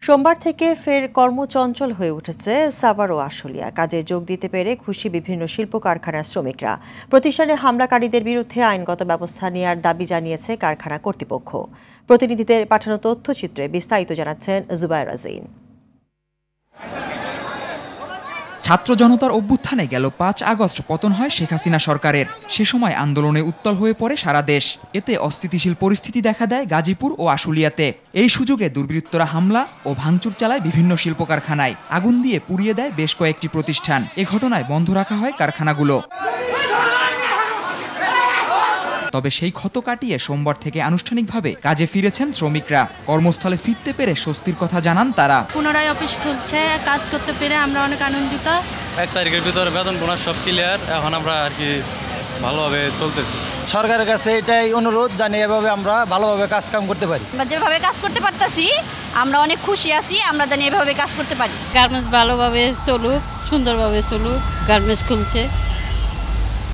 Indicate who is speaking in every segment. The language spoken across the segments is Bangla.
Speaker 1: সোমবার থেকে ফের কর্মচঞ্চল হয়ে উঠেছে সাভার ও আশুলিয়া। কাজে যোগ দিতে পেরে খুশি বিভিন্ন শিল্প কারখানার শ্রমিকরা। প্রতিষ্ঠানে হামলাকারীদের বিরুদ্ধে আইনগত ব্যবস্থা নেওয়ার দাবি জানিয়েছে কারখানা কর্তৃপক্ষ। প্রতিনিধিদের পাঠানো তথ্যচিত্রে বিস্তারিত জানাচ্ছেন জুবায়ের রাজিন।
Speaker 2: ছাত্র জনতার অভ্যুত্থানে গেল ৫ আগস্ট পতন হয় শেখ হাসিনা সরকারের। সে সময় আন্দোলনে উত্তাল হয়ে পড়ে সারা দেশ। এতে অস্থিতিশীল পরিস্থিতি দেখা দেয় গাজীপুর ও আশুলিয়াতে। এই সুযোগে দুর্বৃত্তরা হামলা ও ভাঙচুর চালায় বিভিন্ন শিল্প কারখানায়। আগুন দিয়ে পুড়িয়ে দেয় বেশ কয়েকটি প্রতিষ্ঠান। এ ঘটনায় বন্ধ রাখা হয় কারখানাগুলো। তবে সেই ক্ষত কাটিয়ে সোমবার থেকে আনুষ্ঠানিকভাবে কাজে ফিরেছেন শ্রমিকরা। কর্মস্থলে ফিরতে পেরে স্বস্তির কথা জানান তারা।
Speaker 3: পুনরায় অফিস খুলছে, কাজ করতে পেরে আমরা অনেক আনন্দিত।
Speaker 4: ১ তারিখের ভিতরে বেতন বোনাস সব ক্লিয়ার, এখন আমরা আর কি ভালোভাবে চলতেছি।
Speaker 5: সরকারের কাছে এটাই অনুরোধ জানি এভাবে আমরা ভালোভাবে কাজ কাম করতে পারি।
Speaker 3: আমরা যেভাবে কাজ করতে পারতাছি আমরা অনেক খুশি আছি, আমরা জানি এভাবে কাজ করতে পারি।
Speaker 6: গার্মেন্টস ভালোভাবে চলুক, সুন্দরভাবে চলুক। গার্মেন্টস খুলছে,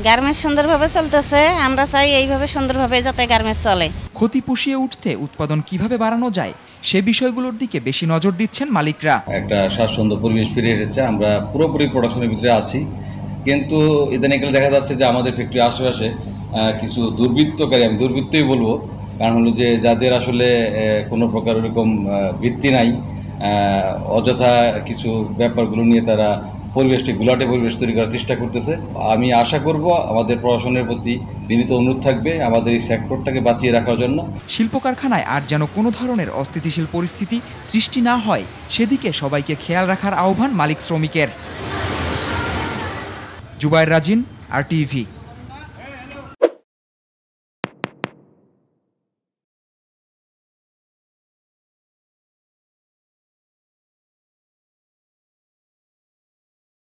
Speaker 7: গার্মেন্টস সুন্দরভাবে চলতেছে। আমরা চাই এইভাবে সুন্দরভাবে যাতে গার্মেন্টস চলে।
Speaker 2: ক্ষতি পুষিয়ে উঠতে উৎপাদন কিভাবে বাড়ানো যায় সে বিষয়গুলোর দিকে বেশি নজর দিচ্ছেন মালিকরা।
Speaker 8: একটা স্বাচ্ছন্দ্য পরিবেশ ফিরে এসেছে, আমরা পুরোপুরি প্রোডাকশনের ভিতরে আছি। কিন্তু ইদানিং দেখা যাচ্ছে যে আমাদের ফ্যাক্টরি আশেপাশে কিছু দুর্বৃত্তকারী, আমি দুর্বৃত্তই বলবো, কারণ হলো যে যাদের আসলে কোনো প্রকার ওরকম ভিত্তি নাই, অযথা কিছু ব্যাপারগুলো নিয়ে তারা পরিবেশটি ঘোলাটে পরিবেশ তৈরি করার চেষ্টা করতেছে। আমি আশা করব আমাদের প্রশাসনের প্রতি বিনীত অনুরোধ থাকবে আমাদের এই সেক্টরটাকে বাঁচিয়ে রাখার জন্য।
Speaker 2: শিল্প কারখানায় আর যেন কোনো ধরনের অস্থিতিশীল পরিস্থিতি সৃষ্টি না হয় সেদিকে সবাইকে খেয়াল রাখার আহ্বান মালিক শ্রমিকের। জুবায়ের রাজিন, RTV।